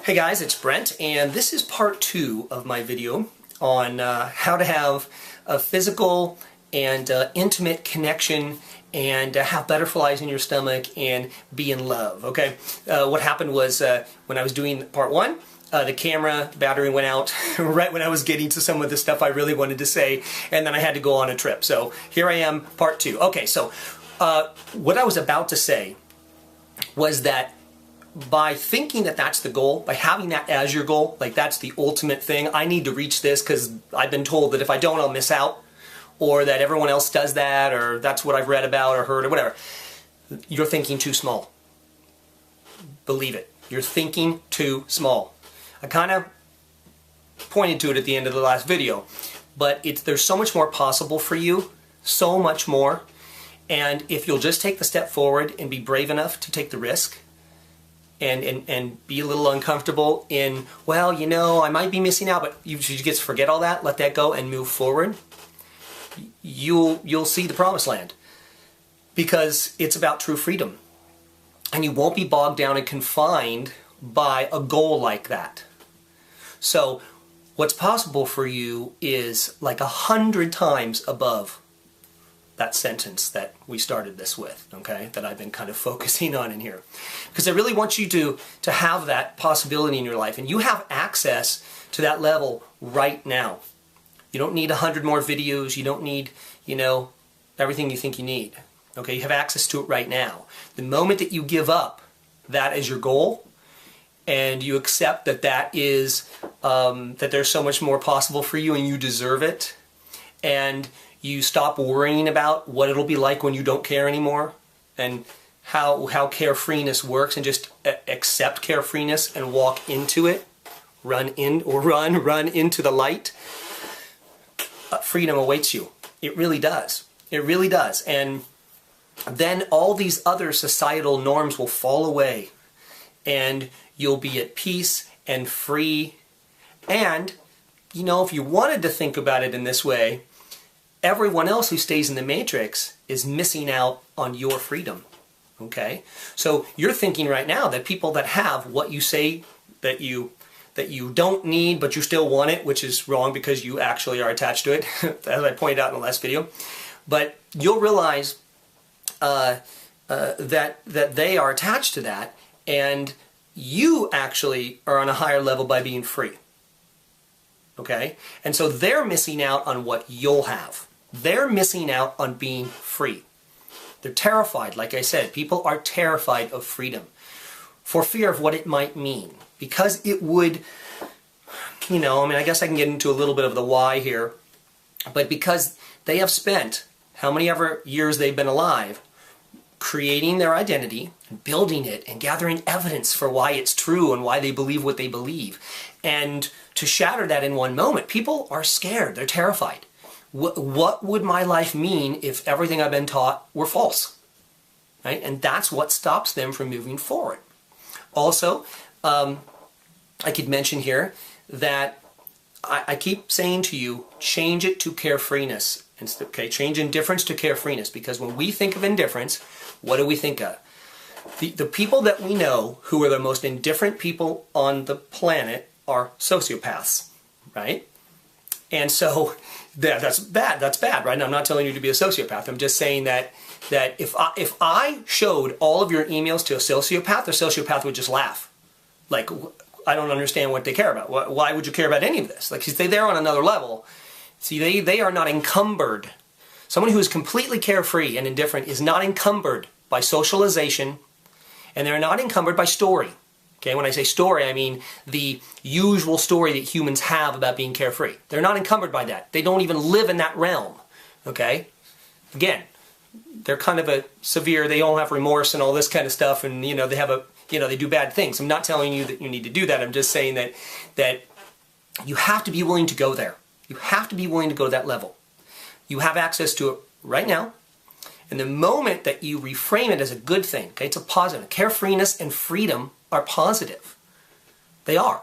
Hey guys, it's Brent, and this is part 2 of my video on how to have a physical and intimate connection and have butterflies in your stomach and be in love, okay? What happened was when I was doing part 1, the camera battery went out right when I was getting to some of the stuff I really wanted to say, and then I had to go on a trip. So here I am, part 2. Okay, so what I was about to say was that by thinking that that's the goal, by having that as your goal, like that's the ultimate thing, I need to reach this because I've been told that if I don't, I'll miss out, or that everyone else does that, or that's what I've read about or heard or whatever. You're thinking too small. Believe it. You're thinking too small. I kind of pointed to it at the end of the last video, but there's so much more possible for you, so much more, and if you'll just take the step forward and be brave enough to take the risk, and be a little uncomfortable in, well, you know, I might be missing out, but you should just forget all that, let that go, and move forward. You'll see the promised land, because it's about true freedom, and you won't be bogged down and confined by a goal like that. So what's possible for you is like 100 times above that sentence that we started this with, okay, that I've been kind of focusing on in here. Because I really want you to have that possibility in your life, and you have access to that level right now. You don't need 100 more videos, you don't need, you know, everything you think you need. Okay, you have access to it right now. The moment that you give up that as your goal, and you accept that that is, that there's so much more possible for you and you deserve it, and you stop worrying about what it'll be like when you don't care anymore, and how carefreeness works, and just accept carefreeness and walk into it, run into the light. Freedom awaits you. It really does. It really does. And then all these other societal norms will fall away, and you'll be at peace and free. And, you know, if you wanted to think about it in this way, everyone else who stays in the matrix is missing out on your freedom, okay? So you're thinking right now that people that have what you say that you don't need, but you still want it, which is wrong because you actually are attached to it, as I pointed out in the last video. But you'll realize that they are attached to that, and you actually are on a higher level by being free. Okay? And so they're missing out on what you'll have. They're missing out on being free. They're terrified, like I said. People are terrified of freedom for fear of what it might mean. Because it would, you know, I mean, I guess I can get into a little bit of the why here, but because they have spent how many ever years they've been alive creating their identity, and building it, and gathering evidence for why it's true and why they believe what they believe. And to shatter that in one moment, people are scared. They're terrified. What would my life mean if everything I've been taught were false? Right? And that's what stops them from moving forward. Also, I could mention here that I keep saying to you, change it to carefreeness. Okay, change indifference to carefreeness, because when we think of indifference, what do we think of? The people that we know who are the most indifferent people on the planet are sociopaths, right? And so that's bad. That's bad, right? And I'm not telling you to be a sociopath. I'm just saying that if I showed all of your emails to a sociopath, the sociopath would just laugh. Like, I don't understand what they care about. Why would you care about any of this? Like, they're on another level. See, they are not encumbered. Someone who is completely carefree and indifferent is not encumbered by socialization, and they're not encumbered by story. Okay, when I say story, I mean the usual story that humans have about being carefree. They're not encumbered by that. They don't even live in that realm. Okay? Again, they're kind of a severe, they all have remorse and all this kind of stuff, and you know, they do bad things. I'm not telling you that you need to do that. I'm just saying that you have to be willing to go there. You have to be willing to go to that level. You have access to it right now. And the moment that you reframe it as a good thing, okay, it's a positive. Carefreeness and freedom are positive. They are.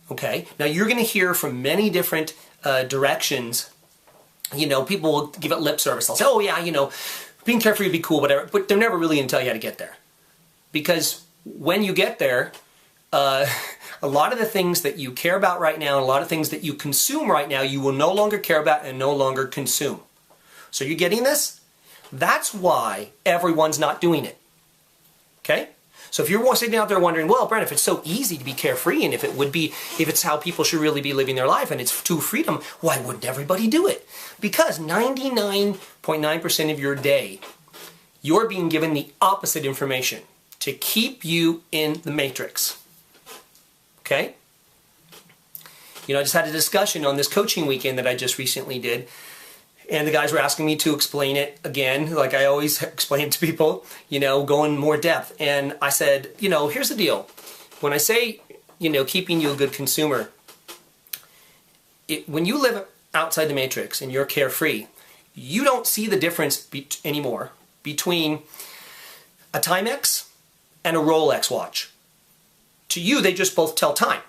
Okay? Now you're going to hear from many different directions. You know, people will give it lip service. They'll say, oh yeah, you know, being carefree would be cool, whatever. But they're never really going to tell you how to get there. Because when you get there, A lot of the things that you care about right now, and a lot of things that you consume right now, you will no longer care about and no longer consume. So you're getting this? That's why everyone's not doing it. Okay? So if you're sitting out there wondering, well, Brent, if it's so easy to be carefree, and if it's how people should really be living their life, and it's true freedom, why wouldn't everybody do it? Because 99.9% of your day, you're being given the opposite information to keep you in the matrix. Okay? You know, I just had a discussion on this coaching weekend that I just recently did, and the guys were asking me to explain it again, like I always explain to people, you know, go in more depth. And I said, you know, here's the deal. When I say, you know, keeping you a good consumer, when you live outside the matrix and you're carefree, you don't see the difference anymore between a Timex and a Rolex watch. To you, they just both tell time,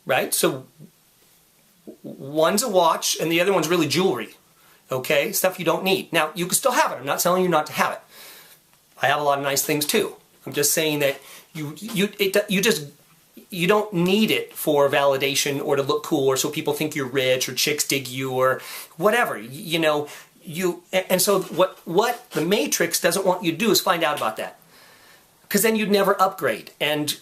right? So one's a watch and the other one's really jewelry, okay? Stuff you don't need. Now, you can still have it. I'm not telling you not to have it. I have a lot of nice things too. I'm just saying that you don't need it for validation or to look cool or so people think you're rich or chicks dig you or whatever. You know, and so what the Matrix doesn't want you to do is find out about that. Because then you'd never upgrade. And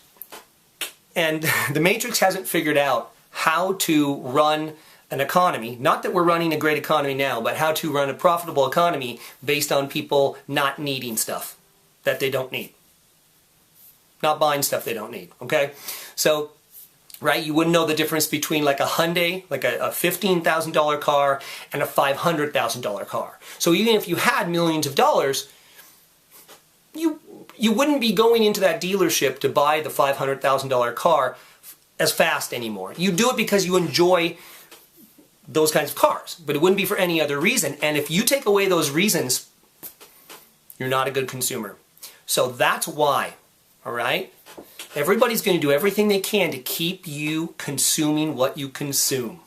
the Matrix hasn't figured out how to run an economy, not that we're running a great economy now, but how to run a profitable economy based on people not needing stuff that they don't need. Not buying stuff they don't need, okay? So, right, you wouldn't know the difference between like a Hyundai, like a $15,000 car and a $500,000 car. So even if you had millions of dollars, you wouldn't be going into that dealership to buy the $500,000 car as fast anymore. You do it because you enjoy those kinds of cars, but it wouldn't be for any other reason. And if you take away those reasons, you're not a good consumer. So that's why, all right? Everybody's going to do everything they can to keep you consuming what you consume.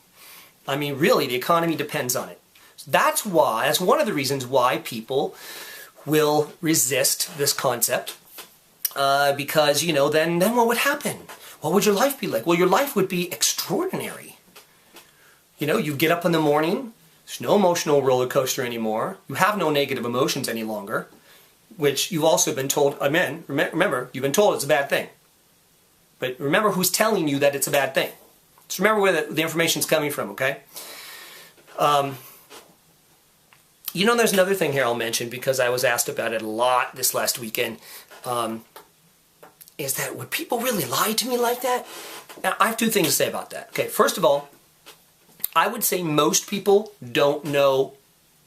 I mean, really, the economy depends on it. That's one of the reasons why people will resist this concept, because, you know, then what would happen? What would your life be like? Well, your life would be extraordinary. You know, you get up in the morning, there's no emotional roller coaster anymore, you have no negative emotions any longer, which you've also been told, remember, you've been told it's a bad thing. But remember who's telling you that it's a bad thing. Just remember where the information's coming from, okay? You know, there's another thing here I'll mention because I was asked about it a lot this last weekend. Is that, would people really lie to me like that? Now, I have two things to say about that. Okay, first of all, I would say most people don't know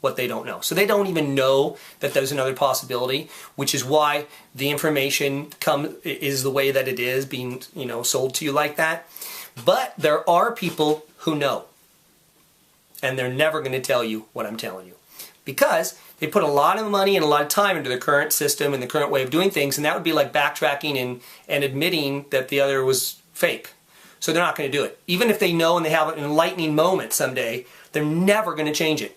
what they don't know. So they don't even know that there's another possibility, which is why the information is the way that it is being, you know, sold to you like that. But there are people who know, and they're never going to tell you what I'm telling you, because they put a lot of money and a lot of time into the current system and the current way of doing things, and that would be like backtracking and admitting that the other was fake. So they're not going to do it. Even if they know and they have an enlightening moment someday, they're never going to change it.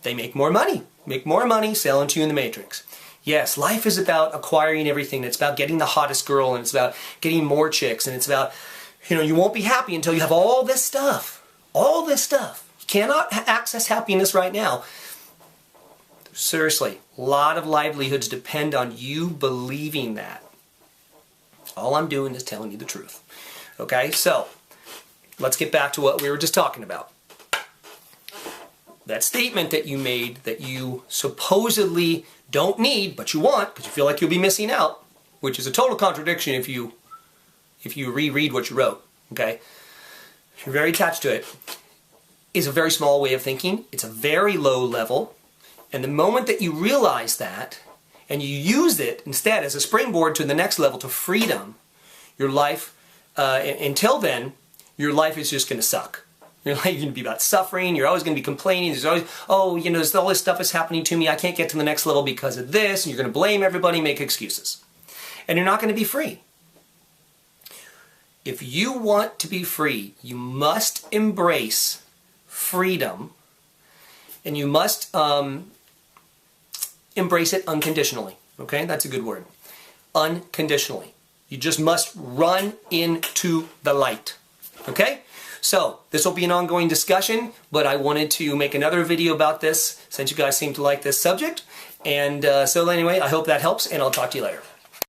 They make more money selling to you in the Matrix. Yes, life is about acquiring everything. It's about getting the hottest girl, and it's about getting more chicks, and it's about, you know, you won't be happy until you have all this stuff. All this stuff. You cannot access happiness right now. Seriously, a lot of livelihoods depend on you believing that. All I'm doing is telling you the truth. Okay, so let's get back to what we were just talking about. That statement that you made that you supposedly don't need, but you want, because you feel like you'll be missing out, which is a total contradiction if you reread what you wrote, okay? If you're very attached to it, is a very small way of thinking. It's a very low level. And the moment that you realize that, and you use it instead as a springboard to the next level, to freedom, your life, until then, your life is just going to suck. Your life is going to be about suffering. You're always going to be complaining. There's always, oh, you know, all this stuff is happening to me. I can't get to the next level because of this. And you're going to blame everybody, make excuses. And you're not going to be free. If you want to be free, you must embrace freedom, and you must embrace it unconditionally. Okay, that's a good word. Unconditionally. You just must run into the light. Okay? So, this will be an ongoing discussion, but I wanted to make another video about this since you guys seem to like this subject. And so anyway, I hope that helps, and I'll talk to you later.